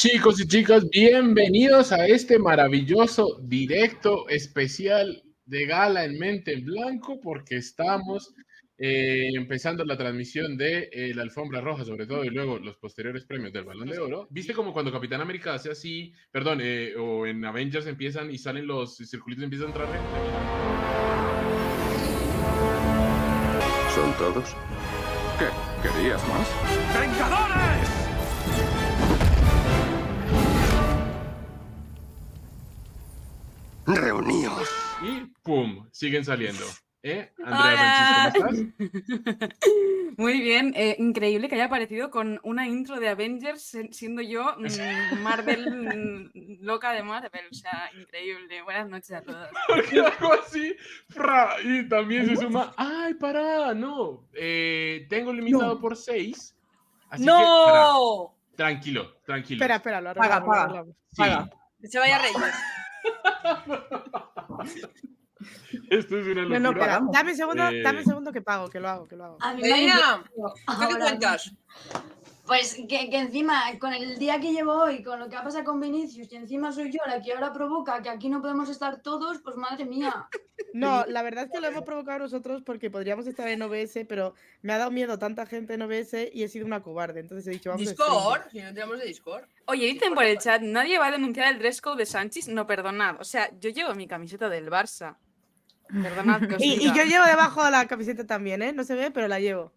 Chicos y chicas, bienvenidos a este maravilloso directo especial de Gala en Mente en Blanco, porque estamos empezando la transmisión de la Alfombra Roja, sobre todo, y luego los posteriores premios del Balón de Oro. ¿Viste como cuando Capitán América hace así, perdón, o en Avengers empiezan y salen los circulitos y empiezan a entrar gente? ¿Son todos? ¿Qué? ¿Querías más? ¡Vengadores! ¡Reuníos! Y ¡pum! Siguen saliendo. Andrea Sánchez, ¿cómo estás? Muy bien, increíble que haya aparecido con una intro de Avengers siendo yo Marvel, loca de Marvel, o sea, increíble. Buenas noches a todos. Porque hago así, y también se suma, ¡ay, pará! No, tengo limitado por 6. Así que, pará. Tranquilo. Espera, lo Paga. arreglamos. Sí. Que se vaya a reír. Esto es una locura. No, espera, dame un segundo que pago, que lo hago. A mí Medina, me- ¿qué te cuentas? Pues que encima, con el día que llevo hoy, con lo que ha pasado con Vinicius, y encima soy yo la que ahora provoca que aquí no podemos estar todos, pues madre mía. No, la verdad es que lo hemos provocado nosotros porque podríamos estar en OBS, pero me ha dado miedo tanta gente en OBS y he sido una cobarde. Entonces he dicho, vamos a Discord, si no tenemos de Discord. Oye, dicen por el chat, nadie va a denunciar el dress code de Sánchez. No, perdonad, o sea, yo llevo mi camiseta del Barça. Perdonad que os Y diga. yo llevo debajo de la camiseta también, ¿eh? No se ve, pero la llevo.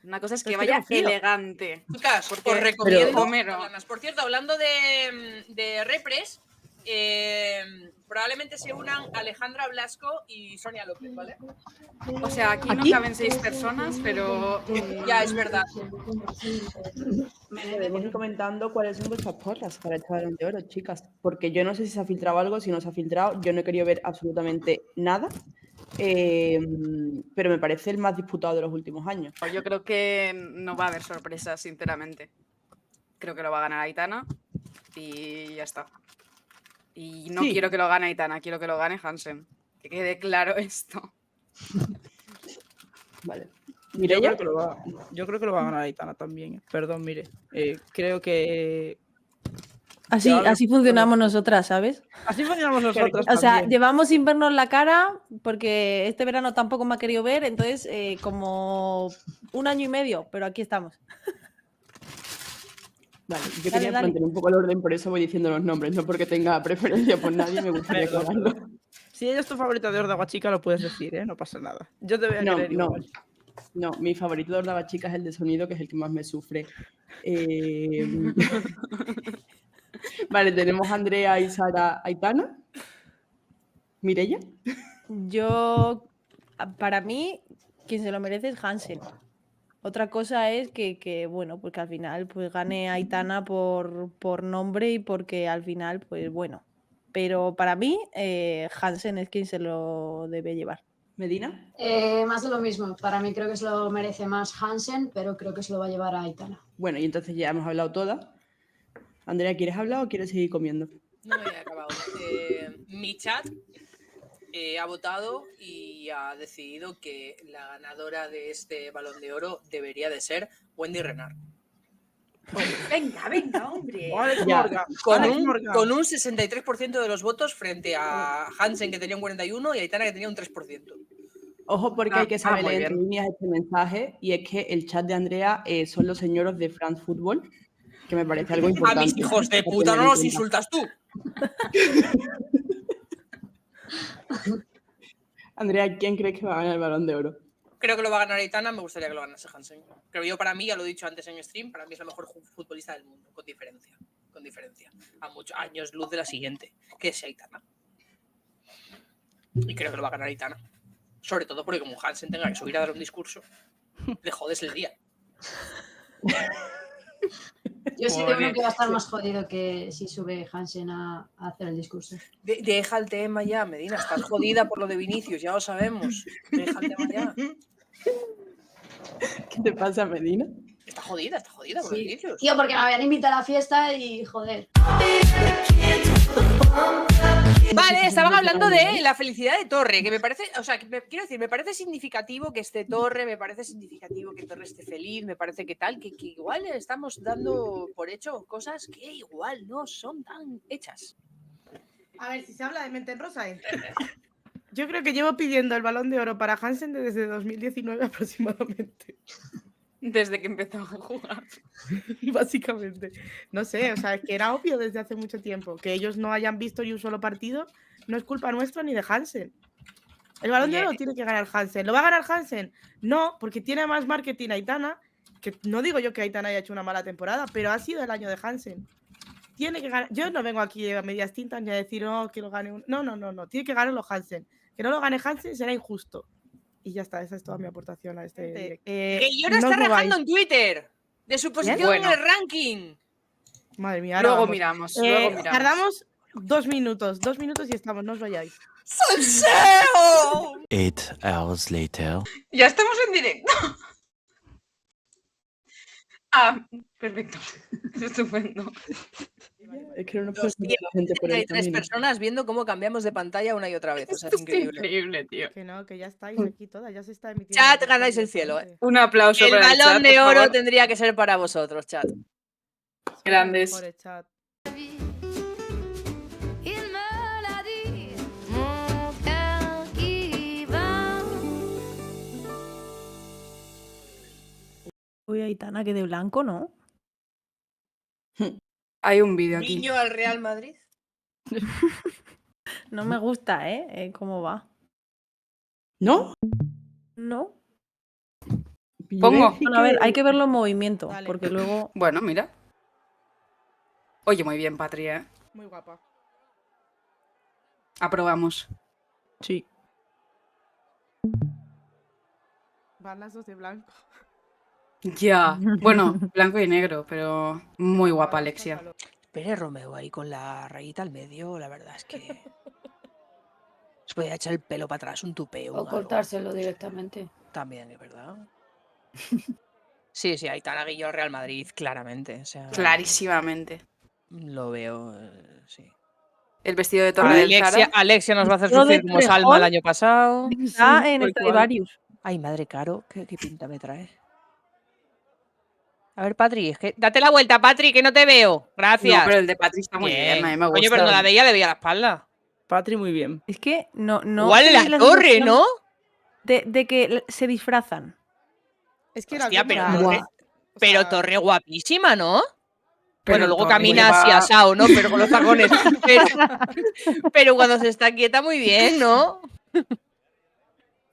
Una cosa es Pero que es que vaya tengo frío. elegante. Chicas, Porque os recomiendo. Homero. Por cierto, hablando de repres, probablemente se unan Alejandra Blasco y Sonia López, ¿vale? O sea, aquí no caben 6 personas, pero Ya, es verdad. Podemos ir comentando cuáles son vuestras porras para este Balón de Oro, chicas. Porque yo no sé si se ha filtrado algo, si no se ha filtrado. Yo no he querido ver absolutamente nada. Pero me parece el más disputado de los últimos años. yo creo que no va a haber sorpresas, sinceramente. Creo que lo va a ganar Aitana y ya está. Y no Sí. quiero que lo gane Aitana, quiero que lo gane Hansen. Que quede claro esto. Vale. Yo ¿Mireia? creo que lo va a ganar Aitana también. Perdón, mire. Creo que... Así funcionamos nosotras, ¿sabes? Así funcionamos nosotros O sea, también. llevamos sin vernos la cara porque este verano tampoco me ha querido ver, entonces como 1 año y medio, pero aquí estamos. Vale, yo Dale, quería dale. mantener un poco el orden, por eso voy diciendo los nombres, no porque tenga preferencia por nadie, me gustaría aclararlo. Si ella es tu favorita de Ordago Chica, lo puedes decir, ¿eh? No pasa nada. Yo te voy a querer igual. No, mi favorito de Ordaba Chica es el de sonido, que es el que más me sufre. Vale, tenemos a Andrea y Sara Aitana. ¿Mireia? Para mí, quien se lo merece es Hansen. Otra cosa es que bueno, pues que al final pues gane Aitana por nombre y porque al final, pues bueno. Pero para mí, Hansen es quien se lo debe llevar. ¿Medina? Más de lo mismo. Para mí creo que se lo merece más Hansen, pero creo que se lo va a llevar a Aitana. Bueno, y entonces ya hemos hablado todas. Andrea, ¿quieres hablar o quieres seguir comiendo? No me he acabado. Mi chat ha votado y ha decidido que la ganadora de este Balón de Oro debería de ser Wendy Renard. Venga, hombre. Ya. Con un 63% de los votos frente a Hansen, que tenía un 41%, y Aitana, que tenía un 3%. Ojo, porque hay que saber muy leer entre bien. líneas este mensaje, y es que el chat de Andrea son los señoros de France Football, que me parece algo A importante. mis hijos de puta, no los insultas tú. Andrea, ¿quién crees que va a ganar el Balón de Oro? Creo que lo va a ganar Aitana, me gustaría que lo ganase Hansen. Pero yo, para mí, ya lo he dicho antes en stream, para mí es la mejor futbolista del mundo, con diferencia. A muchos años luz de la siguiente, que es Aitana. Y creo que lo va a ganar Aitana. Sobre todo porque como Hansen tenga que subir a dar un discurso, le jodes el día. Yo sí tengo uno que va a estar más jodido que si sube Hansen a hacer el discurso. Deja el tema ya, Medina. Estás jodida por lo de Vinicius, ya lo sabemos. Deja el tema ya. ¿Qué te pasa, Medina? Está jodida por lo de Sí. Vinicius. Tío, porque me habían invitado a la fiesta y joder. Vale, estaban hablando de la felicidad de Torre, que me parece, o sea, quiero decir, me parece significativo que esté Torre, me parece significativo que Torre esté feliz, me parece que tal, que igual estamos dando por hecho cosas que igual no son tan hechas. A ver, si se habla de mente en rosa, yo creo que llevo pidiendo el Balón de Oro para Hansen desde 2019 aproximadamente. Desde que empezó a jugar. Básicamente. No sé, o sea, es que era obvio desde hace mucho tiempo. Que ellos no hayan visto ni un solo partido no es culpa nuestra ni de Hansen. El Balón de Oro lo tiene que ganar Hansen. ¿Lo va a ganar Hansen? No, porque tiene más marketing Aitana, que no digo yo que Aitana haya hecho una mala temporada, pero ha sido el año de Hansen. Tiene que ganar. Yo no vengo aquí a medias tintas ni a decir, oh, que lo gane un... No. Tiene que ganarlo Hansen. Que no lo gane Hansen será injusto. Y ya está, esa es toda mi aportación a este directo. Que Yora está rajando en Twitter de su posición en el ranking. Madre mía, luego miramos. Tardamos 2 minutos y estamos, no os vayáis. ¡Salseo! 8 hours later. Ya estamos en directo. Ah, perfecto. Estupendo. Es que no puedo sentir la gente por Hay el 3 camino. personas viendo cómo cambiamos de pantalla una y otra vez. O sea, es increíble. Increíble, tío. Que no, que ya estáis aquí todas, ya se está emitiendo. Chat, ganáis el cielo, ¿eh? Un aplauso El para el balón chat, de por oro favor. tendría que ser para vosotros, chat. Grandes. Por el chat. Uy, Aitana, que de blanco, ¿no? Hay un vídeo aquí. Niño al Real Madrid. No me gusta, ¿eh? ¿Cómo va? ¿No? No. Pongo. Bueno, a ver, hay que verlo en movimiento, Dale. porque luego... Bueno, mira. Oye, muy bien, Patria, ¿eh? Muy guapa. Aprobamos. Sí. Van las dos de blanco. Ya. Bueno, blanco y negro, pero muy guapa, Alexia. Pere Romeo ahí con la rayita al medio, la verdad es que... Se podía echar el pelo para atrás, un tupeo. O cortárselo directamente. También, es verdad. Sí, Aitana Guillo al Real Madrid, claramente. O sea, Clarísimamente. lo veo, sí. El vestido de Torre del Zara. Alexia nos va a hacer Yo de sufrir como Torrejón. Salma el año pasado. Está en tal Stradivarius. Ay, madre caro, ¿qué pinta me trae? A ver, Patri, es que... date la vuelta, Patri, que no te veo. Gracias. No, pero el de Patri está muy bien, a mí me gusta. Oye, pero no la veía, le veía la espalda. Patri, muy bien. Es que no... Igual en tenéis la torre, sensación ¿no? De que se disfrazan. Es que Hostia, pero, como- Torre, o pero sea, Torre guapísima, ¿no? Pero Bueno, luego Torre camina lleva- así asado, ¿no? Pero con los tacones. Pero cuando se está quieta, muy bien, ¿no?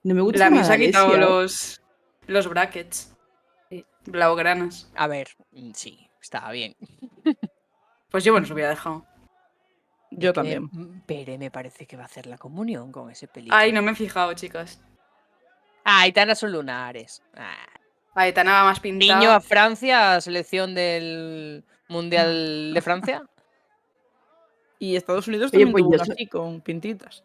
No me gusta La nada misa ha quitado Alessia. los brackets. Blaugranas. A ver, sí, estaba bien. Pues yo, bueno, se hubiera dejado. Yo también. Pere me parece que va a hacer la comunión con ese pelito. Ay, no me he fijado, chicas. Ah, Aitana son lunares. Ah. Aitana va más pintada. Niño a Francia, selección del Mundial de Francia. Y Estados Unidos Oye, también pues tuvo yo una así, con pintitas.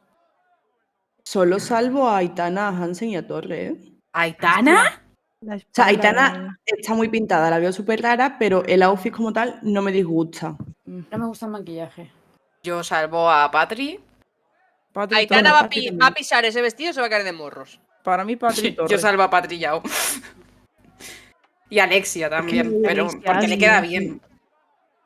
Solo salvo a Aitana, a Hansen y a Torre, ¿eh? ¿Aitana? La O sea, espalda, Aitana está muy pintada, la veo súper rara, pero el outfit como tal no me disgusta. No me gusta el maquillaje. Yo salvo a Patri. Patri Aitana Torre, va, Patri va a también. pisar ese vestido y se va a caer de morros. Para mí, Patri Torre. Yo salvo a Patri Yao. Y Alexia también, pero Alexia, porque le sí. queda bien.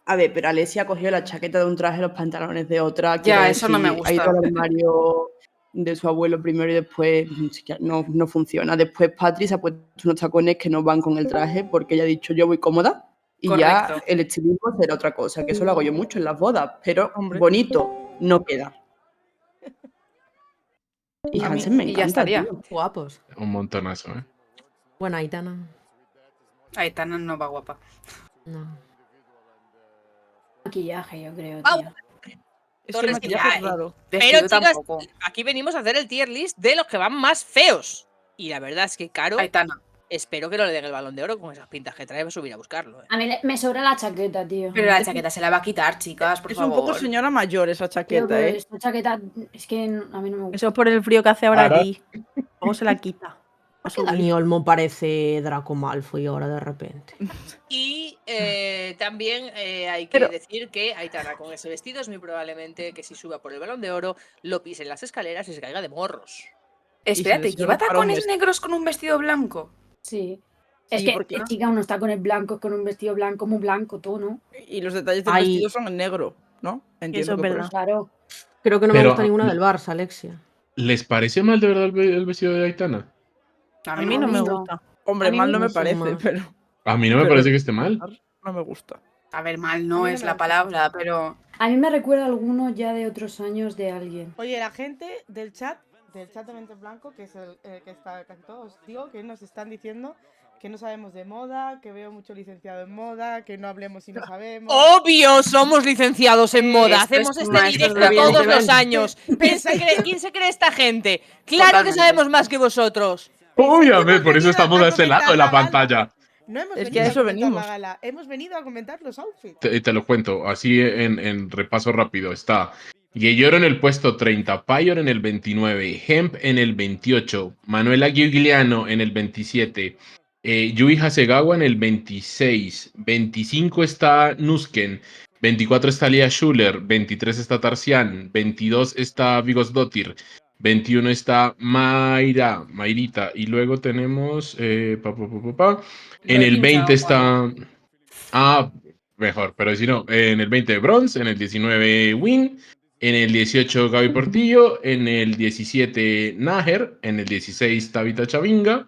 A ver, pero Alessia ha cogido la chaqueta de un traje y los pantalones de otra. Ya, quiero eso no me decir, Ha ido gusta. al armario de su abuelo primero y después no funciona. Después Patri se ha puesto unos tacones que no van con el traje porque ella ha dicho yo voy cómoda y ya Correcto. el estilismo será otra cosa, que eso lo hago yo mucho en las bodas, pero Hombre. bonito no queda. Y A mí- Hansen me y ya encanta, estaría. tío. Guapos. Un montonazo, ¿eh? Bueno, Aitana. Aitana no va guapa. No. Maquillaje, yo creo, Au. tío. Es que Torres el maquillaje ya, es raro. Pero, Vestido chicas, tampoco. aquí venimos a hacer el tier list de los que van más feos. Y la verdad es que, Caro, Aitana. espero que no le den el balón de oro con esas pintas que trae. Voy a subir a buscarlo. A mí me sobra la chaqueta, tío. Pero la chaqueta se la va a quitar, chicas, por Es favor. un poco señora mayor esa Tío, chaqueta, pero ¿eh? esta chaqueta es que a mí no me gusta. Eso es por el frío que hace ahora Ahora- aquí. Luego se la quita. ¿Por qué Dani Olmo parece Draco Malfoy ahora de repente? Y también hay que decir que Aitana con ese vestido es muy probablemente que si suba por el Balón de Oro, lo pise en las escaleras y se caiga de morros. Espérate, ¿lleva tacones negros con un vestido blanco? Sí. Es Sí, que, porque- chica, unos tacones blancos con un vestido blanco, muy blanco, tú, ¿no? Y los detalles del Ay. vestido son en negro, ¿no? Entiendo Eso es que por verdad. Claro. Creo que no me Pero, gusta ninguna del Barça, Alexia. ¿les parece mal de verdad el vestido de Aitana? A mí no me gusta. Hombre, A mí mal no no me sé parece, más. pero A mí no me Pero- parece que esté mal. no me gusta. A ver, mal A no mí no es me la gusta. palabra, pero... A mí me recuerda a alguno ya de otros años de alguien. Oye, la gente del chat de Mente en Blanco, que es el que está casi todos, digo, que nos están diciendo que no sabemos de moda, que veo mucho licenciado en moda, que no hablemos si no sabemos. Obvio, somos licenciados en moda. esto Hacemos es este maestros directo de todos los evidentemente. años. ¿Quién se cree esta gente? Claro Totalmente. que sabemos más que vosotros. Obviamente, por eso venido estamos a a este lado comentar de la la gala. pantalla. No hemos Es venido que a eso comentar venimos. la gala, hemos venido a comentar los outfits. Te lo cuento, así en repaso rápido. Está Yeyoro en el puesto 30, Payor en el 29, Hemp en el 28, Manuela Giuliano en el 27, Yui Hasegawa en el 26, 25 está Nusken, 24 está Lia Schuller, 23 está Tarsian, 22 está Vigosdóttir, 21 está Mayrita, y luego tenemos en el 20 está... Ah, mejor, pero si no, en el 20 Bronze, en el 19 Win, en el 18 Gaby Portillo, en el 17 Naher, en el 16 Tabitha Chavinga,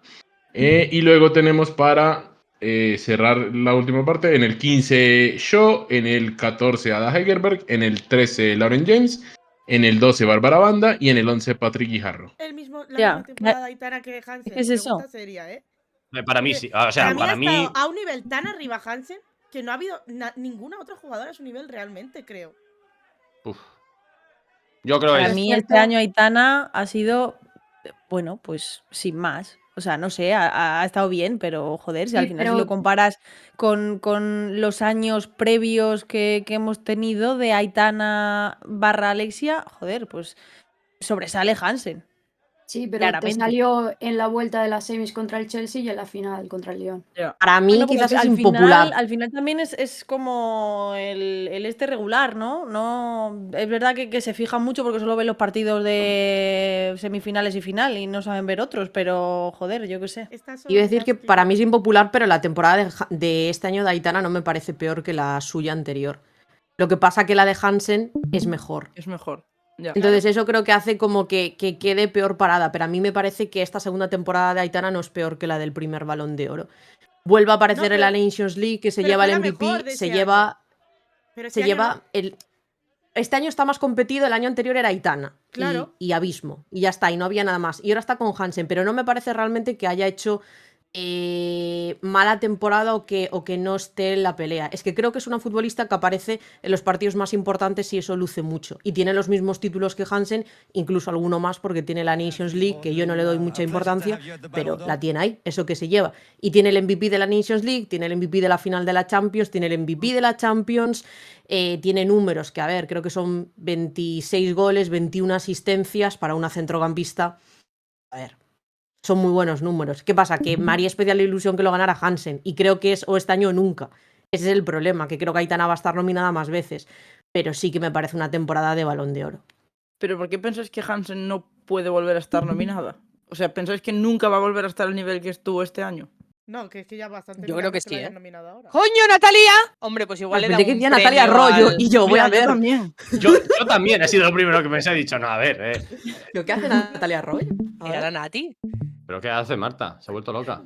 y luego tenemos para cerrar la última parte, en el 15 Shaw, en el 14 Ada Hegerberg, en el 13 Lauren James, en el 12 Bárbara Banda y en el 11 Patrick Guijarro. La Ya, misma temporada de Aitana que Hansen. ¿qué es eso? Pregunta seria, ¿eh? Para mí sí. O sea, para para mí ha mí. estado a un nivel tan arriba Hansen que no ha habido ninguna otra jugadora a su nivel realmente, creo. Uf. Yo creo Para que mí este año Aitana ha sido, bueno, pues sin más. O sea, no sé, ha estado bien, pero joder, si Sí, al final pero- si lo comparas con los años previos que hemos tenido de Aitana / Alexia, joder, pues sobresale Hansen. Sí, pero Claramente. te salió en la vuelta de las semis contra el Chelsea y en la final contra el Lyon. Para mí Bueno, pero quizás que es al impopular. Final, al final también es como el este regular, ¿no? No, es verdad que se fijan mucho porque solo ven los partidos de semifinales y final y no saben ver otros, pero joder, yo qué sé. Iba a decir que para mí es impopular, pero la temporada de este año de Aitana no me parece peor que la suya anterior. Lo que pasa que la de Hansen es mejor. Es mejor. Ya. Entonces eso creo que hace como que quede peor parada, pero a mí me parece que esta segunda temporada de Aitana no es peor que la del primer Balón de Oro. Vuelve a aparecer No, en la pero- Nations League, que se pero lleva fue el la mejor MVP, de se ese lleva... año. Pero Se este año lleva no. el... Este año está más competido, el año anterior era Aitana Claro. y Abismo, y ya está, y no había nada más. Y ahora está con Hansen, pero no me parece realmente que haya hecho mala temporada o que no esté en la pelea. Es que creo que es una futbolista que aparece en los partidos más importantes y eso luce mucho. Y tiene los mismos títulos que Hansen, incluso alguno más porque tiene la Nations League, que yo no le doy mucha importancia, pero la tiene ahí, eso que se lleva. Y tiene el MVP de la Nations League, tiene el MVP de la final de la Champions, tiene el MVP de la Champions, tiene números que, a ver, creo que son 26 goles, 21 asistencias para una centrocampista. A ver, son muy buenos números. ¿Qué pasa? Que me haría especial ilusión que lo ganara Hansen. Y creo que es o este año o nunca. Ese es el problema, que creo que Aitana va a estar nominada más veces. Pero sí que me parece una temporada de Balón de Oro. ¿Pero por qué pensáis que Hansen no puede volver a estar nominada? O sea, ¿pensáis que nunca va a volver a estar al nivel que estuvo este año? No, que es que ya bastante. Yo creo que sí, la ¿eh? hayan nominado ahora. ¡Coño, Natalia! Hombre, pues igual le da Pensé que un decía Natalia premio Arroyo al- y yo voy a Mira, yo ver. también. Yo también he sido lo primero que me he dicho, no, a ver. ¿Lo que hace Natalia Arroyo? A Era ver. la Nati. ¿Pero qué hace Marta? Se ha vuelto loca.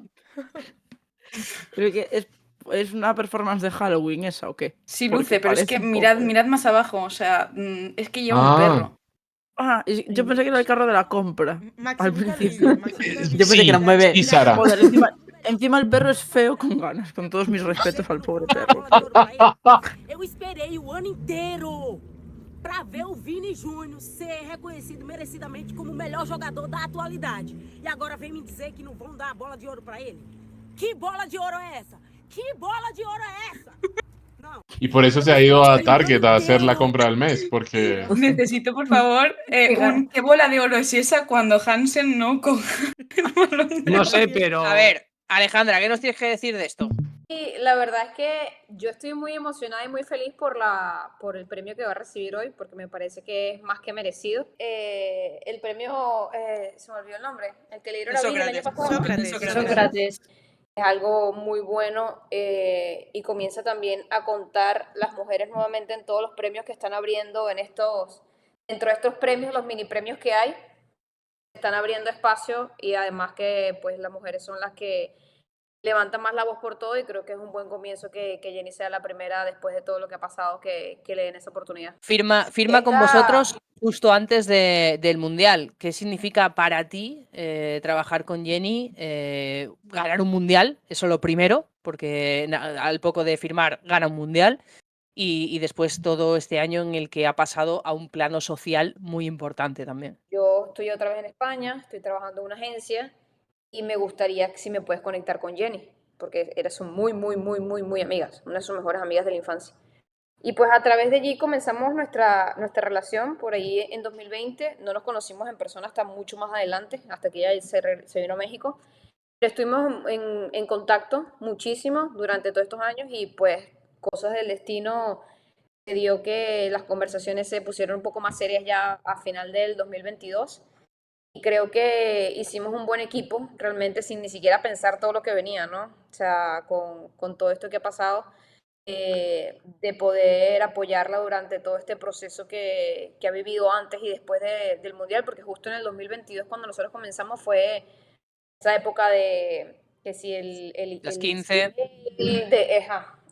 Pero que es una performance de Halloween esa, ¿o qué? Sí, Porque luce, pero es parece que un mirad, poco. mirad más abajo, o sea, es que lleva un perro. Ah, yo pensé que era el carro de la compra. Al principio. Yo pensé que era un bebé. Sí, Sara. Joder, encima el perro es feo con ganas, con todos mis respetos al pobre perro. Eu esperei o ano inteiro pra ver o Vini Júnior ser reconhecido merecidamente como o melhor jogador da atualidade. E agora vem me dizer que não vão dar a bola de ouro pra ele? Que bola de ouro é essa? Que bola de ouro é essa? Não. Y por eso se ha ido a Target a hacer la compra del mes, porque... Necesito, por favor, ¿qué bola de oro es esa cuando Hansen no coja el balón de No oro? sé, pero. A ver, Alejandra, ¿qué nos tienes que decir de esto? Y la verdad es que yo estoy muy emocionada y muy feliz por el premio que va a recibir hoy, porque me parece que es más que merecido. El premio, se me olvidó el nombre, el que le dieron a Bill el año pasado. Sócrates. Es algo muy bueno y comienza también a contar las mujeres nuevamente en todos los premios que están abriendo dentro de estos premios, los mini premios que hay, están abriendo espacio y además que pues las mujeres son las que levantan más la voz por todo y creo que es un buen comienzo que Jenny sea la primera después de todo lo que ha pasado que le den esa oportunidad. Firma con vosotros justo antes del Mundial. ¿Qué significa para ti trabajar con Jenny, ganar un Mundial? Eso lo primero, porque al poco de firmar gana un Mundial y después todo este año en el que ha pasado a un plano social muy importante también. Yo estoy otra vez en España, estoy trabajando en una agencia y me gustaría si me puedes conectar con Jenny, porque son muy amigas, una de sus mejores amigas de la infancia. Y pues a través de allí comenzamos nuestra relación por ahí en 2020. No nos conocimos en persona hasta mucho más adelante, hasta que ella se vino a México. Pero estuvimos en contacto muchísimo durante todos estos años y pues cosas del destino se dio que las conversaciones se pusieron un poco más serias ya a final del 2022. Y creo que hicimos un buen equipo, realmente sin ni siquiera pensar todo lo que venía, ¿no? O sea, con todo esto que ha pasado, de poder apoyarla durante todo este proceso que ha vivido antes y después del Mundial, porque justo en el 2022, cuando nosotros comenzamos, fue esa época de que si las 15.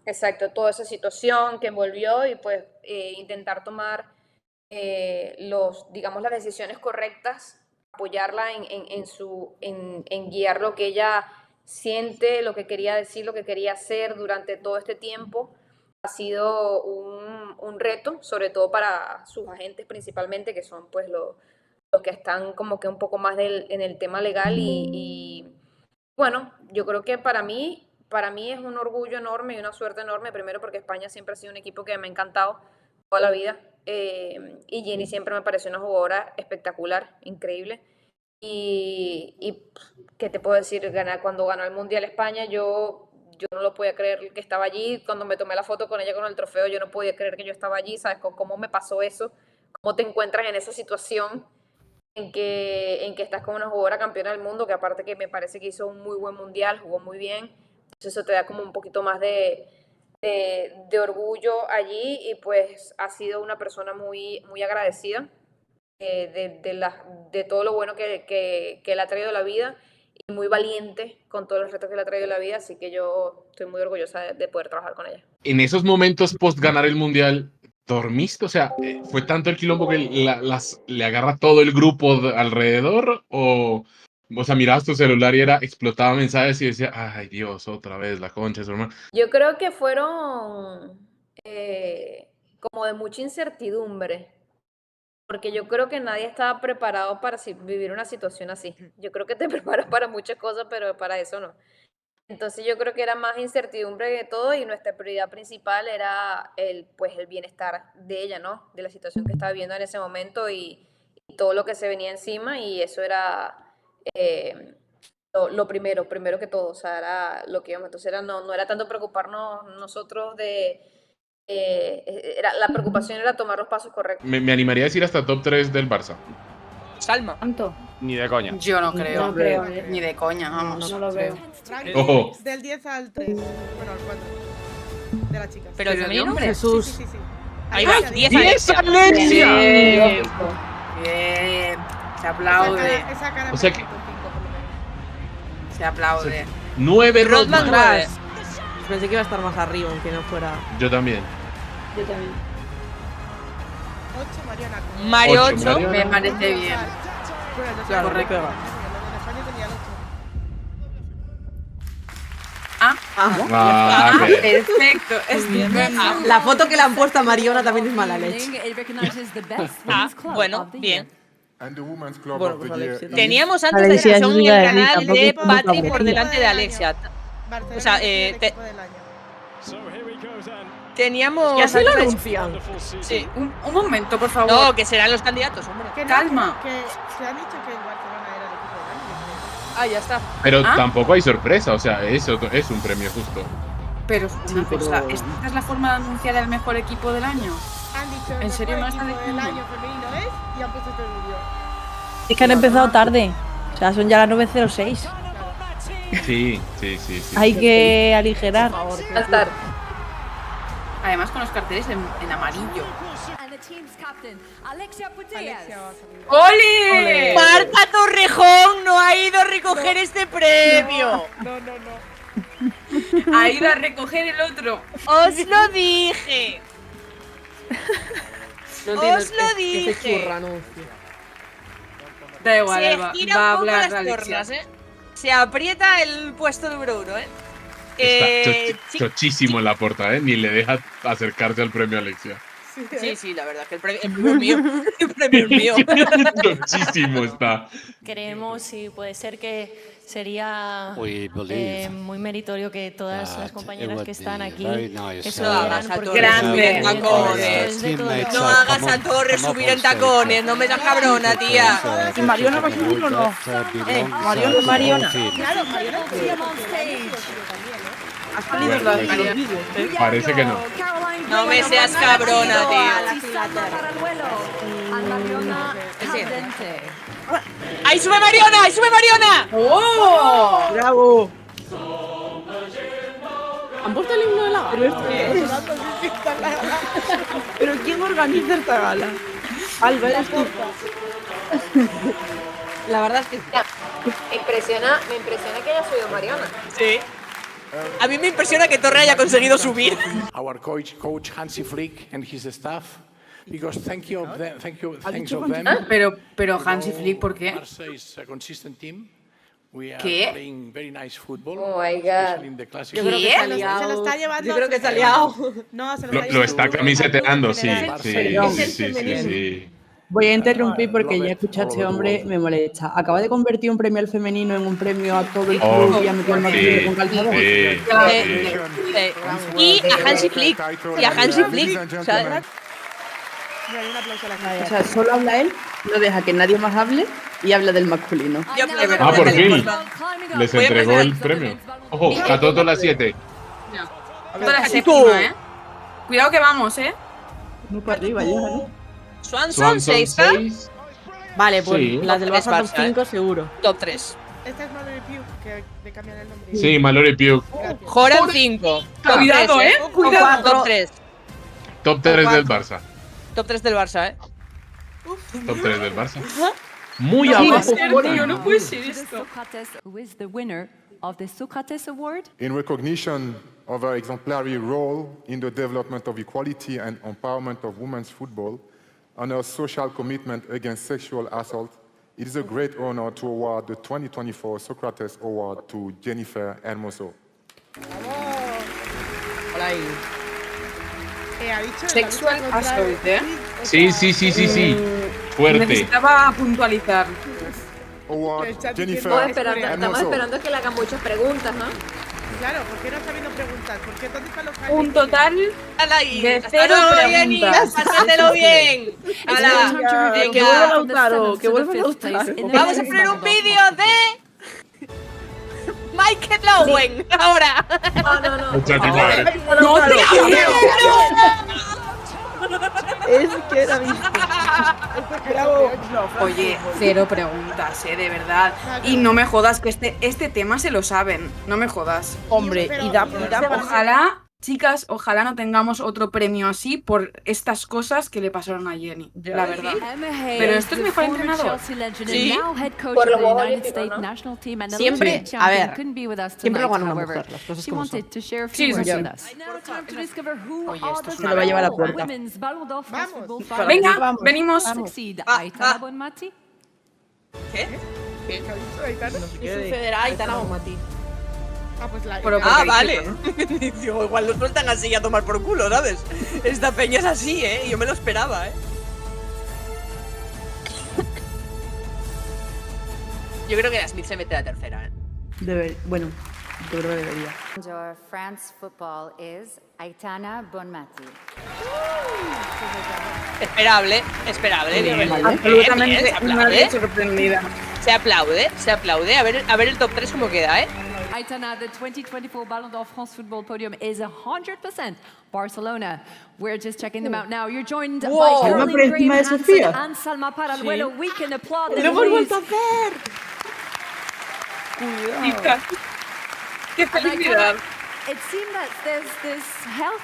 Exacto, toda esa situación que envolvió y pues intentar tomar las decisiones correctas, apoyarla en guiar lo que ella siente, lo que quería decir, lo que quería hacer durante todo este tiempo. Ha sido un reto, sobre todo para sus agentes principalmente, que son pues los que están como que un poco más en el tema legal y bueno, yo creo que para mí es un orgullo enorme y una suerte enorme, primero porque España siempre ha sido un equipo que me ha encantado toda la vida. Y Jenny siempre me pareció una jugadora espectacular, increíble. Y ¿qué te puedo decir? Cuando ganó el Mundial España, yo no lo podía creer que estaba allí. Cuando me tomé la foto con ella con el trofeo, yo no podía creer que yo estaba allí. ¿Sabes cómo me pasó eso? ¿Cómo te encuentras en esa situación en que estás con una jugadora campeona del mundo, que aparte que me parece que hizo un muy buen Mundial, jugó muy bien? Entonces eso te da como un poquito más de orgullo allí y pues ha sido una persona muy agradecida de todo lo bueno que le ha traído la vida y muy valiente con todos los retos que le ha traído la vida, así que yo estoy muy orgullosa de poder trabajar con ella. En esos momentos post ganar el Mundial, ¿dormiste? O sea, ¿fue tanto el quilombo que le agarra todo el grupo alrededor? O sea, mirabas tu celular y explotaba mensajes y decía, ay Dios, otra vez la concha de su hermano. Yo creo que fueron como de mucha incertidumbre, porque yo creo que nadie estaba preparado para vivir una situación así. Yo creo que te preparas para muchas cosas, pero para eso no. Entonces yo creo que era más incertidumbre que todo y nuestra prioridad principal era el bienestar de ella, ¿no? De la situación que estaba viviendo en ese momento y todo lo que se venía encima y eso era lo primero que todo, o sea, era lo que íbamos. Entonces no era tanto preocuparnos nosotros la preocupación era tomar los pasos correctos. Me animaría a decir hasta top 3 del Barça. Salma. ¿Cuánto? Ni de coña. Yo no creo. No creo. Ni de coña, vamos. No lo veo. Ojo. Del 10 al 3. Bueno, al 4. De las chicas. Pero el femenino. Jesús. Sí. Ahí va, 10 ¡10 Alexia. Alexia! Bien. Se aplaude. Esa cara O sea me que- quitó 5 por lo menos. Se aplaude. 9 Rodman Rodman. 9. Pensé que iba a estar más arriba, aunque no fuera. Yo también. Yo también. 8 Mariana. Mario 8, 8. Mariana. Me parece bien. Bueno, yo Claro, soy correcto. En España tenía el 8. Ah, ok. Perfecto. Estupendo. La foto que le han puesto a Mariona también es mala leche. Bueno, bien. Bueno, pues Alexia. Teníamos antes de Alexia, sesión eso en iba a el decir, canal tampoco de es muy Patri por favorita. delante de Alexia. Barcelona O sea, es el te- equipo del año. Teníamos. Ya se lo anuncian. Sí. Un momento, por favor. No, que serán los candidatos, hombre. Que no, Calma. Que se han dicho que el Barcelona era el equipo del año. Ah, ya está. Pero ¿Ah? tampoco hay sorpresa, o sea, eso es un premio justo. Pero una cosa, ¿esta es la forma de anunciar el mejor equipo del año? Han dicho ¿En serio no no están el diciendo? año femenino es y han puesto este vídeo. Es que han empezado tarde. O sea, son ya las 9:06. Sí. Hay que aligerar. Además con los carteles en amarillo. ¡Ole! Marta Torrejón no ha ido a recoger este premio. Ha ido a recoger el otro. Os lo dije. No entiendo, Os lo que se dije. churra anuncio. Da igual, Se va gira a un poco hablar las Alexia. tornas, ¿eh? Se aprieta el puesto número 1, ¿eh? Está chochísimo en la puerta, ¿eh? Ni le deja acercarse al premio Alexia. Sí, la verdad que el premio es mío. El premio es mío. Chochísimo está. Creemos, sí, puede ser que sería We believe muy meritorio que todas las that compañeras it que would están be aquí very nice, estuvieran, a porque Torres Grande. subir en tacones. No hagas a Torres subir en tacones, no me das cabrona, tía. ¿Y Mariona va a subir o no? Mariona. Claro, Mariona. Ha salido en los vídeos, ¿eh? Parece que no. No me seas cabrona, tía. ¡Ahí sube Mariona! ¡Ahí sube Mariona! ¡Oh! ¡Bravo! ¿Han puesto el himno de la gala? Pero esto qué es. ¿Pero quién organiza esta gala? Alba, eres tú. La verdad es que Me impresiona que haya subido Mariona. Sí. A mí me impresiona que Torre haya conseguido subir. Our coach Hansi Flick and his staff, because thanks of them. Pero Hansi Flick, ¿por qué? Barça is a consistent team. We are ¿Qué? playing very nice football. Oh my God. especially in the classic. Yo creo que Se lo está llevando. Yo creo que se ha liado. No, se lo Lo está camiseteando, sí. general. Sí. Voy a interrumpir porque ya escuché a este hombre, me molesta. Acaba de convertir un premio al femenino en un premio a todo el club y a meter el masculino con calzador. Y a Hansi Flick. Y a Hansi Flick. O sea, Un aplauso a la O cara. sea, solo habla él, no deja que nadie más hable y habla del masculino. yo Ah, por fin. Les Voy a entregó empezar. el premio. Ojo, a todas las 7. Toda la séptima, ¿eh? Cuidado que vamos, ¿eh? Muy para arriba ya, ¿no? Swanson 6, ¿está? Vale, pues Sí. las del Tres Barça top Barça, 5 seguro. Top 3. Esta es Mallory Pugh, que le cambian el nombre. Sí, Mallory Pugh. Joran 5. Cuidado, ¿eh? Cuidado. Top 3. Top 3 del Barça. Top 3 del Barça, ¿eh? Top 3 del Barça. Muy No puede abajo. ser, tío, no puede ser esto. Who is the winner of the Socrates Award? In recognition of her exemplary role in the development of equality and empowerment of women's football and her social commitment against sexual assault, it is a great honor to award the 2024 Socrates Award to Jennifer Hermoso. Hola ahí. Ha dicho Sexual assault, ¿eh? Sí. Fuerte. Necesitaba puntualizar. Award Jennifer Estamos esperando que le hagan muchas preguntas, ¿no? Claro, ¿por qué no está viendo preguntas? ¿Por qué dónde están los Un total ahí. de Hasta 0 luego, Jenny. preguntas. Pásatelo bien. Hala. Que vuelva Lautaro, que vuelva Lautaro. Vamos a poner un vídeo de Michael Owen ahora. No. Mucha tu madre. ¡No te creo! Es que era visto. Oye, 0 preguntas, de verdad. Y no me jodas que este tema se lo saben. No me jodas. Hombre, y da Ojalá, chicas, ojalá no tengamos otro premio así por estas cosas que le pasaron a Jenny. La verdad. Pero esto es mejor entrenador. Sí. Por los Juegos Olímpicos, ¿no? Siempre, a ver, siempre lo gana una mujer, las cosas como son. Sí, sí. Oye, esto se lo va a llevar a la puerta. Venga, Vamos. venimos. ¿Qué? ¿Qué Sucederá Aitana o Mati. Ah, pues la. Pero Ah, porque vale. dice, Digo, igual lo sueltan así a tomar por culo, ¿sabes? Esta peña es así, ¿eh? Yo me lo esperaba, ¿eh? Yo creo que la Smith se mete a la tercera, ¿eh? Bueno, Yo creo que debería. Your France football is Aitana Bonmati. Esperable, bien, Absolutamente bien, se nadie aplaude. sorprendida. Se aplaude. A ver el top 3 cómo queda, ¿eh? Aitana, the 2024 Ballon d'Or France Football podium is 100% Barcelona. We're just checking them out now. You're joined Wow. by Salma Caroline por encima de Graham Sofía. Hansen and Salma Paraluelo. Sí. We can applaud ¡Lo them, hemos please. vuelto a hacer! Hija, ¡qué felicidad! It seemed that there's this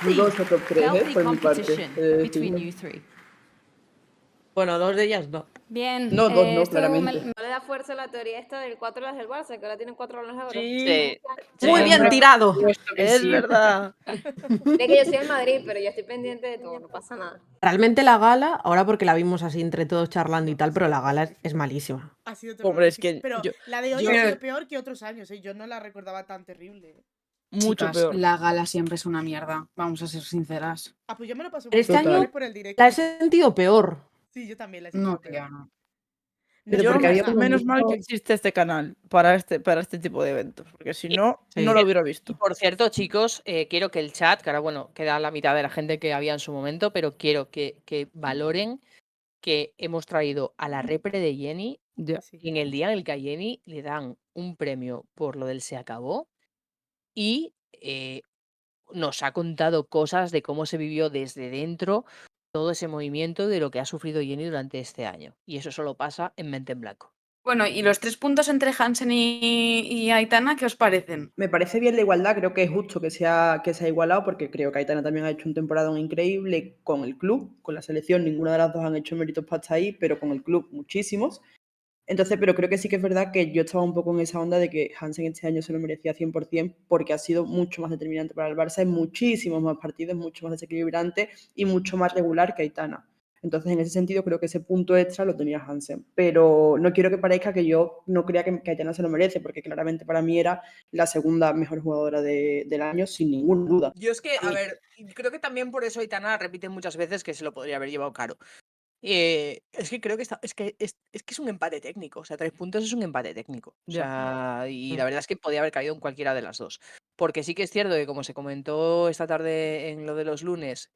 Muy healthy, dos top 3, healthy por mi parte. competition between you three. Bueno, dos de ellas no. Bien. No, dos no, esto claramente. me le da fuerza la teoría esta del 4 las del Barça, que ahora tienen 4 balones de oro. Sí. Muy bien tirado. Es verdad. Sé que yo soy el Madrid, pero yo estoy pendiente de todo, no pasa nada. Realmente la gala, ahora porque la vimos así entre todos charlando y tal, pero la gala es malísima. Ha sido Hombre, es que Pero yo- la de hoy yo- ha sido peor que otros años, ¿eh? Yo no la recordaba tan terrible. Mucho Chicas, peor. La gala siempre es una mierda, vamos a ser sinceras. Ah, pues yo me lo paso Pero este muy bien año por el directo. la he sentido peor. Sí, yo también la he No, sentido peor. tía, no. Pero Yo, porque había o sea, menos mal que existe este canal para este tipo de eventos, porque si no, Sí. no lo hubiera Y visto. por cierto, chicos, quiero que el chat, que ahora, bueno, queda la mitad de la gente que había en su momento, pero quiero que valoren que hemos traído a la repre de Jenny Ya. en el día en el que a Jenny le dan un premio por lo del Se Acabó y nos ha contado cosas de cómo se vivió desde dentro todo ese movimiento de lo que ha sufrido Jenny durante este año. Y eso solo pasa en Mente en Blanco. Bueno, ¿y los 3 puntos entre Hansen y Aitana, qué os parecen? Me parece bien la igualdad, creo que es justo que sea igualado, porque creo que Aitana también ha hecho un temporadón increíble con el club, con la selección, ninguna de las dos han hecho méritos para estar ahí, pero con el club muchísimos. Entonces, pero creo que sí que es verdad que yo estaba un poco en esa onda de que Hansen este año se lo merecía 100% porque ha sido mucho más determinante para el Barça en muchísimos más partidos, mucho más desequilibrante y mucho más regular que Aitana. Entonces, en ese sentido, creo que ese punto extra lo tenía Hansen. Pero no quiero que parezca que yo no crea que Aitana se lo merece, porque claramente para mí era la segunda mejor jugadora del año, sin ninguna duda. Yo es que, a ver, creo que también por eso Aitana repite muchas veces que se lo podría haber llevado caro. Es que creo que es un empate técnico. O sea, 3 puntos es un empate técnico. O Ya. sea, y la verdad es que podía haber caído en cualquiera de las dos. Porque sí que es cierto que, como se comentó esta tarde en lo de los lunes,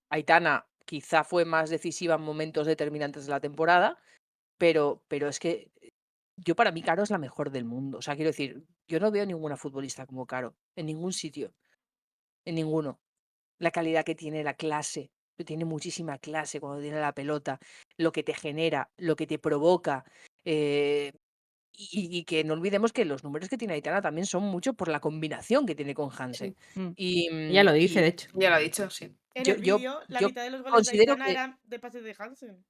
Aitana quizá fue más decisiva en momentos determinantes de la temporada, pero es que yo para mí Caro es la mejor del mundo. O sea, quiero decir, yo no veo ninguna futbolista como Caro, en ningún sitio, en ninguno. La calidad que tiene, la clase, tiene muchísima clase cuando tiene la pelota, lo que te genera, lo que te provoca. Y que no olvidemos que los números que tiene Aitana también son mucho por la combinación que tiene con Hansen. Ya lo dice, de hecho. Ya lo ha dicho, sí. En Yo- el yo- vídeo, la yo mitad de los goles de considero Aitana que- eran de pases de Hansen.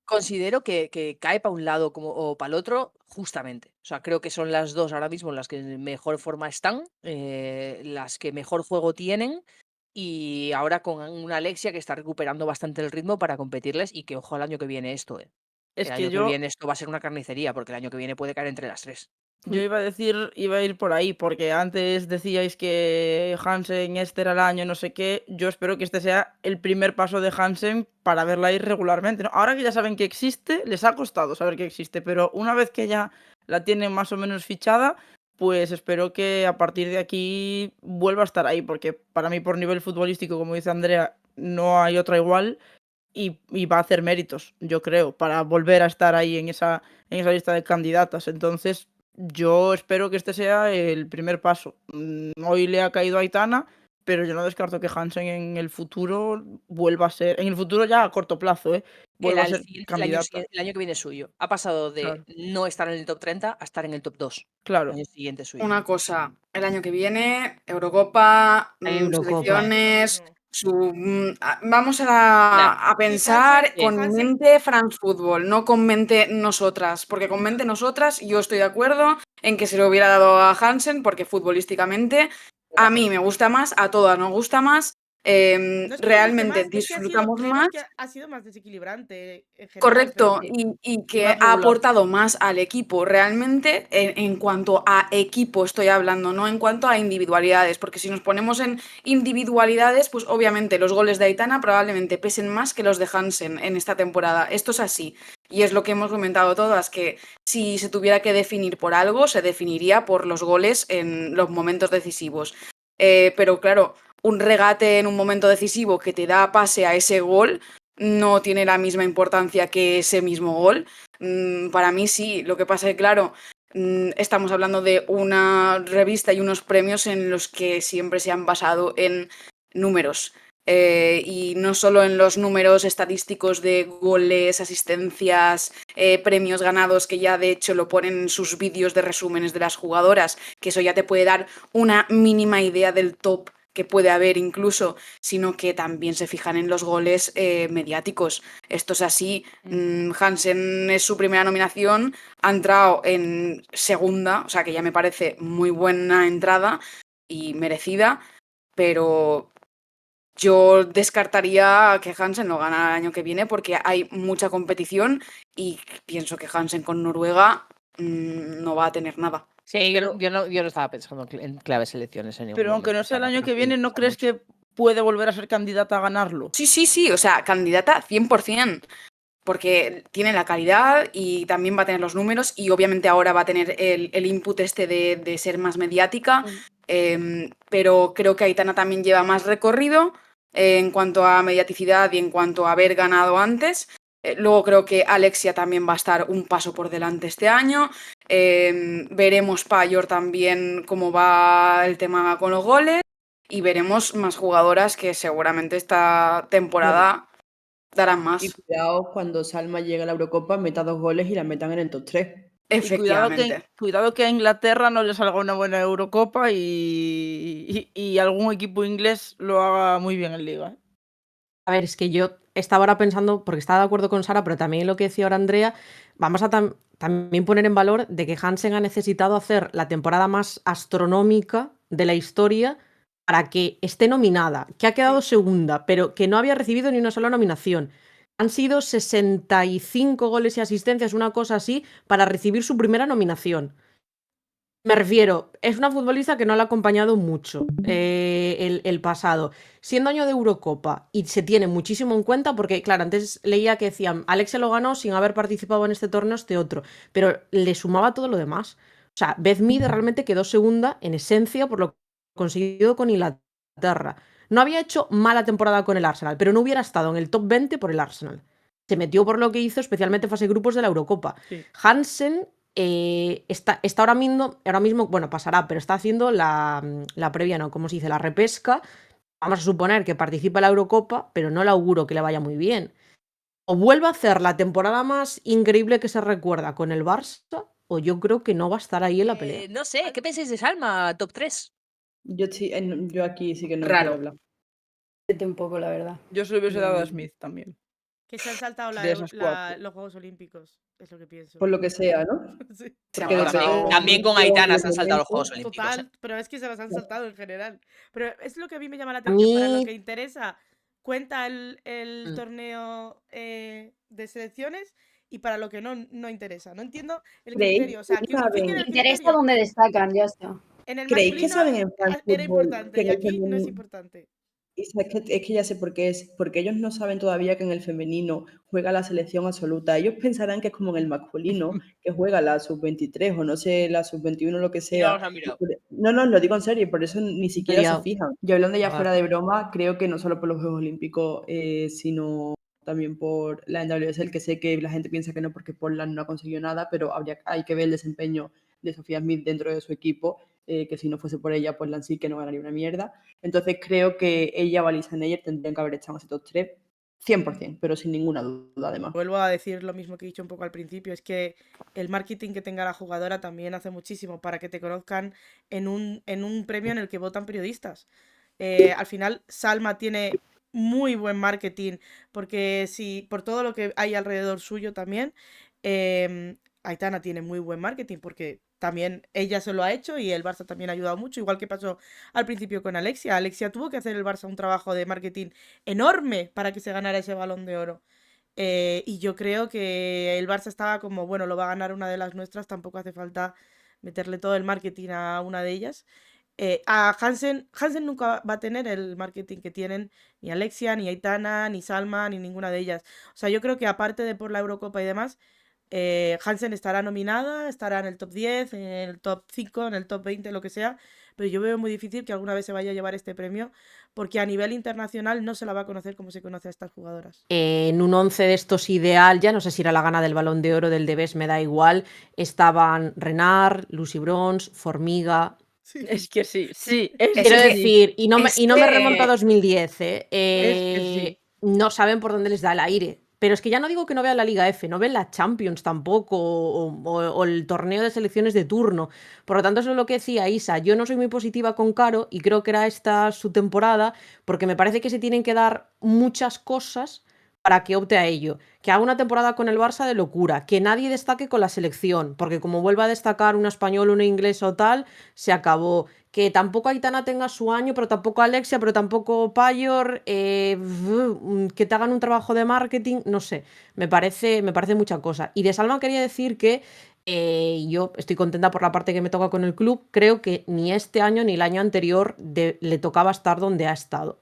Considero que cae para un lado o para el otro, justamente. O sea, creo que son las dos ahora mismo las que en mejor forma están, las que mejor juego tienen. Y ahora con una Alexia que está recuperando bastante el ritmo para competirles y que ojo al año que viene esto. Es El que año que yo- viene esto va a ser una carnicería porque el año que viene puede caer entre las 3. Yo iba a ir por ahí, porque antes decíais que Hansen este era el año, no sé qué. Yo espero que este sea el primer paso de Hansen para verla ir regularmente, ¿no? Ahora que ya saben que existe, les ha costado saber que existe, pero una vez que ya la tienen más o menos fichada, pues espero que a partir de aquí vuelva a estar ahí, porque para mí por nivel futbolístico, como dice Andrea, no hay otra igual. Y va a hacer méritos, yo creo, para volver a estar ahí en esa lista de candidatas. Entonces, yo espero que este sea el primer paso. Hoy le ha caído a Aitana, pero yo no descarto que Hansen en el futuro vuelva a ser, en el futuro ya a corto plazo, vuelva a ser candidata. El año que viene es suyo. Ha pasado de Claro. no estar en el top 30 a estar en el top 2. Claro. El año siguiente es suyo. Una cosa, el año que viene, Eurocopa, selecciones, vamos a pensar que con Hansen- mente France Football, no con mente nosotras, porque con mente nosotras yo estoy de acuerdo en que se lo hubiera dado a Hansen, porque futbolísticamente a mí me gusta más, a todas nos gusta más, No es que me realmente guste más, es que disfrutamos creemos más. que ha sido más desequilibrante en general. Correcto, pero y que más ha regular. aportado más al equipo. Realmente, en cuanto a equipo estoy hablando, no en cuanto a individualidades, porque si nos ponemos en individualidades, pues obviamente los goles de Aitana probablemente pesen más que los de Hansen en esta temporada. Esto es así, y es lo que hemos comentado todas, que si se tuviera que definir por algo, se definiría por los goles en los momentos decisivos. Pero claro, un regate en un momento decisivo que te da pase a ese gol no tiene la misma importancia que ese mismo gol. Para mí sí, lo que pasa es que, claro, estamos hablando de una revista y unos premios en los que siempre se han basado en números. Y no solo en los números estadísticos de goles, asistencias, premios ganados, que ya de hecho lo ponen en sus vídeos de resúmenes de las jugadoras, que eso ya te puede dar una mínima idea del top que puede haber incluso, sino que también se fijan en los goles mediáticos. Esto es así. Hansen es su primera nominación, ha entrado en segunda, o sea que ya me parece muy buena entrada y merecida, pero yo descartaría que Hansen lo gana el año que viene porque hay mucha competición y pienso que Hansen con Noruega no va a tener nada. Sí, yo no estaba pensando en claves selecciones en ningún Pero aunque no sea el año que viene, ¿no crees mucho. que puede volver a ser candidata a ganarlo? Sí, o sea, candidata 100%, porque tiene la calidad y también va a tener los números y obviamente ahora va a tener el input este de ser más mediática, pero creo que Aitana también lleva más recorrido en cuanto a mediaticidad y en cuanto a haber ganado antes. Luego creo que Alexia también va a estar un paso por delante este año. Veremos Payor también cómo va el tema con los goles y veremos más jugadoras que seguramente esta temporada darán más. Y cuidado cuando Salma llegue a la Eurocopa, meta 2 goles y la metan en el top 3. Y cuidado que a Inglaterra no le salga una buena Eurocopa y algún equipo inglés lo haga muy bien en Liga. A ver, es que yo estaba ahora pensando, porque estaba de acuerdo con Sara, pero también lo que decía ahora Andrea, vamos a también poner en valor de que Hansen ha necesitado hacer la temporada más astronómica de la historia para que esté nominada, que ha quedado segunda, pero que no había recibido ni una sola nominación. Han sido 65 goles y asistencias, una cosa así, para recibir su primera nominación. Me refiero, es una futbolista que no le ha acompañado mucho el pasado. Siendo año de Eurocopa y se tiene muchísimo en cuenta porque, claro, antes leía que decían Alexia lo ganó sin haber participado en este torneo, este otro, pero le sumaba todo lo demás. O sea, Beth Mead realmente quedó segunda en esencia por lo conseguido con Inglaterra. No había hecho mala temporada con el Arsenal, pero no hubiera estado en el top 20 por el Arsenal. Se metió por lo que hizo, especialmente en fase de grupos de la Eurocopa. Sí. Hansen está ahora mismo, bueno, pasará, pero está haciendo la previa, ¿no? ¿Cómo se dice? La repesca. Vamos a suponer que participa en la Eurocopa, pero no le auguro que le vaya muy bien. O vuelve a hacer la temporada más increíble que se recuerda con el Barça, o yo creo que no va a estar ahí en la pelea. No sé, ¿qué pensáis de Salma? Top 3. Yo aquí sí que no Raro. quiero hablar. Un poco, la verdad. Yo se lo hubiese dado a Smith también. Que se han saltado De esas cuatro. los Juegos Olímpicos, es lo que pienso. Por lo que sea, ¿no? Sí. Porque No, también con Aitana se han saltado los Juegos Olímpicos. Total, pero es que se los han saltado en general. Pero es lo que a mí me llama la A atención. Para mí- lo que interesa, cuenta el torneo de selecciones y para lo que no interesa. No entiendo el ¿Creéis criterio. O sea, que que saben? fijen el Interesa criterio. donde destacan, ya está. En el ¿Creéis que masculino saben en France era Football importante que y en el aquí no es femenino- importante. Es que ya sé por qué es, porque ellos no saben todavía que en el femenino juega la selección absoluta. Ellos pensarán que es como en el masculino, que juega la sub-23 o no sé, la sub-21, lo que sea. los han mirado. No, lo digo en serio, y por eso ni siquiera Ya. se fijan. Y hablando ya Ah. fuera de broma, creo que no solo por los Juegos Olímpicos, sino también por la NWSL, que sé que la gente piensa que no porque Portland no ha conseguido nada, pero hay que ver el desempeño de Sofía Smith dentro de su equipo, que si no fuese por ella, Portland sí que no ganaría una mierda. Entonces creo que ella, Valisa Neyer, tendrían que haber echado ese top 3 100%, pero sin ninguna duda además. Vuelvo a decir lo mismo que he dicho un poco al principio, es que el marketing que tenga la jugadora también hace muchísimo para que te conozcan en un premio en el que votan periodistas. Al final, Salma tiene muy buen marketing, porque por todo lo que hay alrededor suyo también, Aitana tiene muy buen marketing, porque también ella se lo ha hecho y el Barça también ha ayudado mucho, igual que pasó al principio con Alexia. Alexia tuvo que hacer el Barça un trabajo de marketing enorme para que se ganara ese Balón de Oro. Y yo creo que el Barça estaba como, bueno, lo va a ganar una de las nuestras, tampoco hace falta meterle todo el marketing a una de ellas. A Hansen nunca va a tener el marketing que tienen ni Alexia, ni Aitana, ni Salma, ni ninguna de ellas. O sea, yo creo que aparte de por la Eurocopa y demás, Hansen estará nominada, estará en el top 10, en el top 5, en el top 20, lo que sea, pero yo veo muy difícil que alguna vez se vaya a llevar este premio, porque a nivel internacional no se la va a conocer como se conoce a estas jugadoras. En un 11 de estos ideal, ya no sé si era la gana del Balón de Oro, del de Best, me da igual, estaban Renard, Lucy Bronze, Formiga... Es que sí. Quiero decir, y no me remonto a 2010, sí. no saben por dónde les da el aire. Pero es que ya no digo que no vean la Liga F, no ven la Champions tampoco, o el torneo de selecciones de turno. Por lo tanto, eso es lo que decía Isa. Yo no soy muy positiva con Caro y creo que era esta su temporada, porque me parece que se tienen que dar muchas cosas para que opte a ello. Que haga una temporada con el Barça de locura, que nadie destaque con la selección, porque como vuelva a destacar una española, una inglesa o tal, se acabó. Que tampoco Aitana tenga su año, pero tampoco Alexia, pero tampoco Payor, que te hagan un trabajo de marketing, no sé, me parece mucha cosa. Y de Salma quería decir que yo estoy contenta por la parte que me toca con el club, creo que ni este año ni el año anterior le tocaba estar donde ha estado.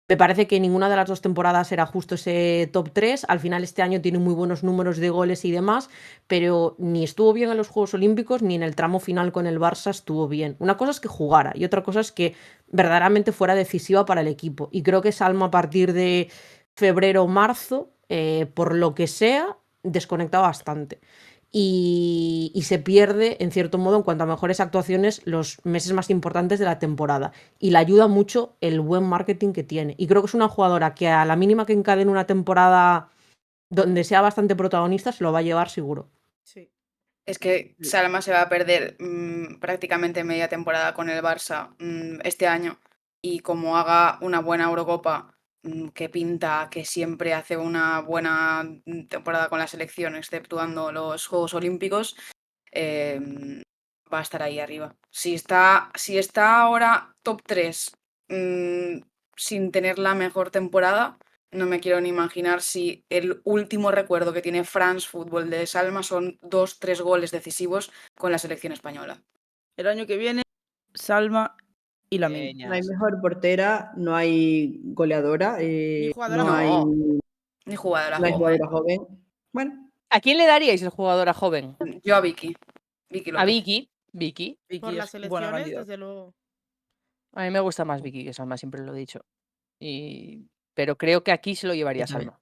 Me parece que ninguna de las dos temporadas era justo ese top 3. Al final este año tiene muy buenos números de goles y demás, pero ni estuvo bien en los Juegos Olímpicos ni en el tramo final con el Barça estuvo bien. Una cosa es que jugara y otra cosa es que verdaderamente fuera decisiva para el equipo. Y creo que Salma a partir de febrero o marzo, por lo que sea, desconecta bastante. Y se pierde, en cierto modo, en cuanto a mejores actuaciones, los meses más importantes de la temporada. Y le ayuda mucho el buen marketing que tiene. Y creo que es una jugadora que a la mínima que encadene una temporada donde sea bastante protagonista, se lo va a llevar seguro. Sí. Es que Salma se va a perder prácticamente media temporada con el Barça este año. Y como haga una buena Eurocopa, que pinta que siempre hace una buena temporada con la selección, exceptuando los Juegos Olímpicos, va a estar ahí arriba. Si está ahora top 3 sin tener la mejor temporada, no me quiero ni imaginar si el último recuerdo que tiene France Football de Salma son 2-3 goles decisivos con la selección española. El año que viene, Salma y Lamine. No hay mejor portera, no hay goleadora, Ni jugadora no hay, Ni jugadora no hay joven. jugadora joven. Bueno, ¿A quién le daríais el jugador a joven? Yo a Vicky. A Vicky. Vicky. Por las es buena selecciones, candidata. desde luego. A mí me gusta más Vicky que Salma, siempre lo he dicho. Pero creo que aquí se lo llevaría Salma.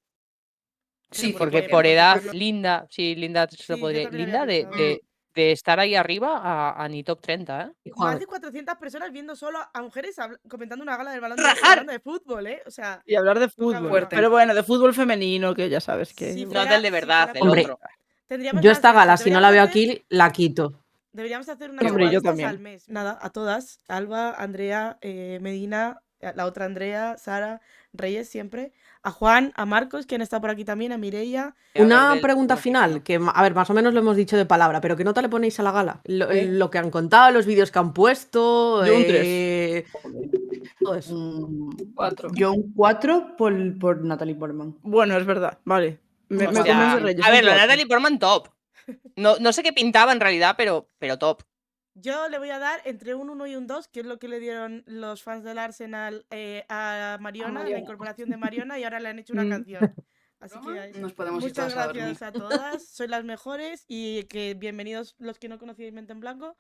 Sí, Porque por edad, Carlos- Linda se lo Sí, yo podría. también Linda había pensado. de estar ahí arriba a ni top 30, ¿eh? Más de 400 personas viendo solo a mujeres comentando una gala del balón ¡Rajar! hablando de fútbol, ¿eh? O sea, Y hablar de Nunca fútbol. fuerte. Pero bueno, de fútbol femenino, que ya sabes que. Si No fuera- del de verdad, si el fuera- Hombre, otro. tendríamos yo más esta veces. gala, si no la veo Deberíamos aquí, la quito. Deberíamos hacer una Hombre, yo encuesta también. al mes. Nada, a todas. Alba, Andrea, Medina, la otra Andrea, Sara, Reyes siempre. A Juan, a Marcos, quien está por aquí también, a Mireia. Una pregunta final, que a ver, más o menos lo hemos dicho de palabra, pero ¿qué nota le ponéis a la gala? Lo que han contado, los vídeos que han puesto. Yo un 3. Todo eso. yo un 4 por Natalie Portman. Bueno, es verdad, vale. Me Hostia. convence Reyes. A ver, un la 4. Natalie Portman top. No sé qué pintaba en realidad, pero top. Yo le voy a dar entre un 1 y un 2, que es lo que le dieron los fans del Arsenal a Mariona, la incorporación de Mariona, y ahora le han hecho una canción. Así que Nos podemos ir muchas todas a dormir. gracias a todas, sois las mejores y que bienvenidos los que no conocíais Mente en Blanco.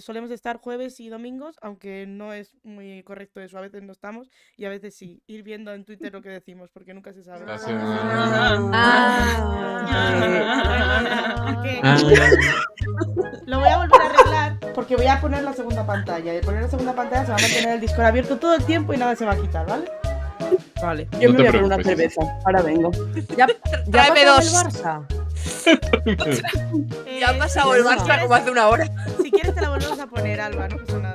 Solemos estar jueves y domingos, aunque no es muy correcto eso, a veces no estamos y a veces sí. Ir viendo en Twitter lo que decimos, porque nunca se sabe. Gracias. Lo voy a volver a arreglar porque voy a poner la segunda pantalla. De poner la segunda pantalla se va a mantener el Discord abierto todo el tiempo y nada se va a quitar, ¿vale? Vale. Yo No me te voy a poner una preocupes. cerveza, ahora vengo. ¿Ya Tráeme pasó el dos. Barça? Ya ha pasado el Barça como hace una hora. Si quieres te la volvemos a poner, Alba, no pasa nada.